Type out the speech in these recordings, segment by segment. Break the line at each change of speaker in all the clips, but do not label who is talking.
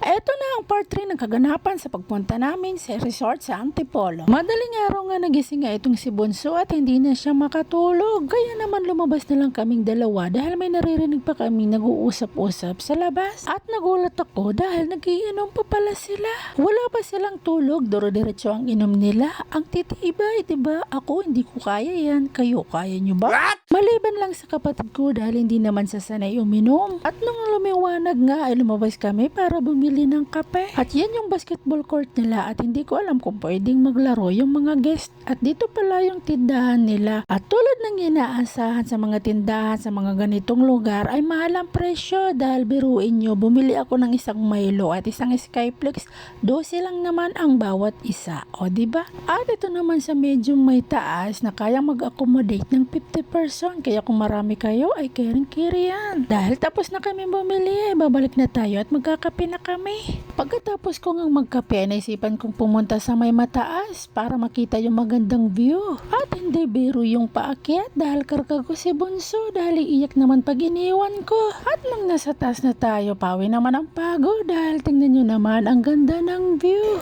Eto na ang part 3 ng kaganapan sa pagpunta namin sa resort sa Antipolo. Madaling araw nga nagising nga itong si Bunso at hindi na siya makatulog. Kaya naman lumabas na lang kaming dalawa dahil may naririnig pa kami nag-uusap-usap sa labas. At nagulat ako dahil nagiinom pa pala sila. Wala pa silang tulog, duro-diretso ang inom nila. Ang titibay, diba? Ako hindi ko kaya yan. Kayo, kaya nyo ba? What? Maliban lang sa kapatid ko dahil hindi naman sasanay uminom. At nung lumiwanag nga ay lumabas kami para bumili ng kape. At yan yung basketball court nila at hindi ko alam kung pwedeng maglaro yung mga guest. At dito pala yung tindahan nila. At tulad ng inaasahan sa mga tindahan sa mga ganitong lugar ay mahal ang presyo dahil biruin nyo, bumili ako ng isang Milo at isang Skyflex, 12 lang naman ang bawat isa. O diba? At ito naman sa medyo may taas na kayang mag-accommodate ng 50 person. Kaya kung marami kayo ay caring-carry yan. Dahil tapos na kami bumili ay babalik na tayo at magkakape na kami. Pagkatapos ko ngang magkape, naisipan kong pumunta sa may mataas para makita yung magandang view. At hindi biro yung paakyat dahil karga ko si Bunso dahil iiyak naman pag iniwan ko. At nung nasa taas na tayo, pawi naman ang pagod dahil tingnan nyo naman ang ganda ng view.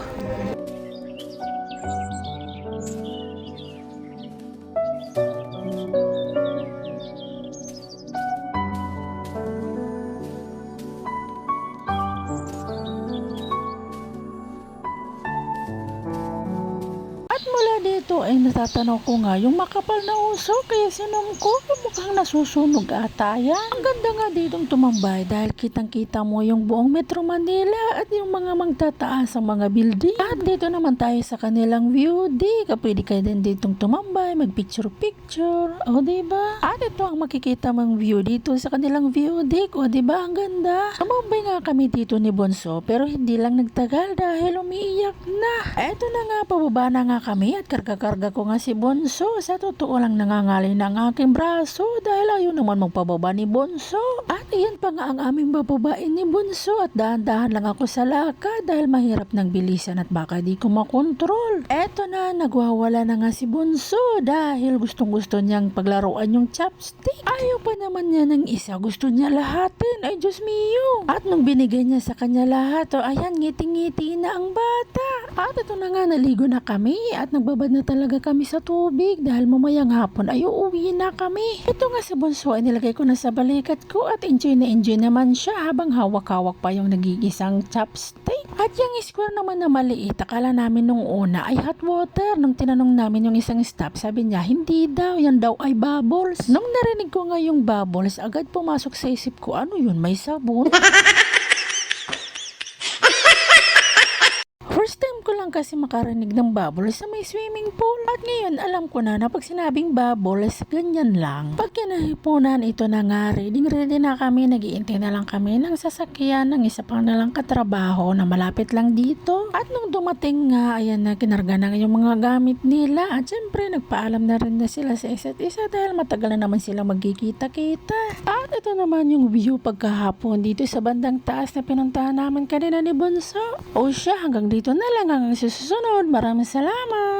Mula dito ay natatanaw ko nga yung makapal na uso kaya sinom ko mukhang nasusunog ata yan. Ang ganda nga ditong tumambay dahil kitang-kita mo yung buong Metro Manila at yung mga magtataas ang mga building. At dito naman tayo sa kanilang view. Di ka pwede kayo din ditong tumambay, magpicture-picture. O diba? At ito ang makikita mong view dito sa kanilang view. Dik, o diba? Ang ganda. Tumambay nga kami dito ni Bunso pero hindi lang nagtagal dahil umiiyak na. Eto na nga, pababa na nga kami at karga-karga ko nga si Bunso. Sa totoo lang nangangalay na ang aking braso dahil ayaw naman magpababa ni Bunso. At iyan pa nga ang aming bababain ni Bunso at dahan-dahan lang ako sa lakad dahil mahirap ng bilisan at baka di ko makontrol. Eto na, nagwawala na nga si Bunso dahil gustong-gusto niyang paglaruan yung chopstick. Ayaw pa naman niya ng isa, gusto niya lahatin. Ay Diyos mio! At nung binigay niya sa kanya lahat, ayan, ngiti-ngiti na ang bata. At ito na nga, naligo na kami at nagbabad na talaga kami sa tubig dahil mamayang hapon ay uuwi na kami. Ito nga sa Bunso ay nilagay ko na sa balikat ko at enjoy na enjoy naman siya habang hawak-hawak pa yung nagigisang chopstick. At yung square naman na maliit, akala namin nung una ay hot water. Nung tinanong namin yung isang staff, sabi niya hindi daw, yan daw ay bubbles. Nung narinig ko nga yung bubbles, agad pumasok sa isip ko, ano yun, may sabon? First time ko lang kasi makarinig ng bubbles sa may swimming pool. At ngayon alam ko na pag sinabing bubbles, ganyan lang. Pag kinahipunan ito na nga, ready na kami, nag-iintay na lang kami ng sasakyan ng isa pang nalang katrabaho na malapit lang dito. At nung dumating nga, ayan na, kinarga na yung mga gamit nila. At syempre, nagpaalam na rin na sila sa isa't isa dahil matagal na naman sila magkikita-kita. At ito naman yung view pagkahapon dito sa bandang taas na pinuntahan namin kanina ni Bunso. O siya, hanggang dito na lang ang susunod. Maraming salamat!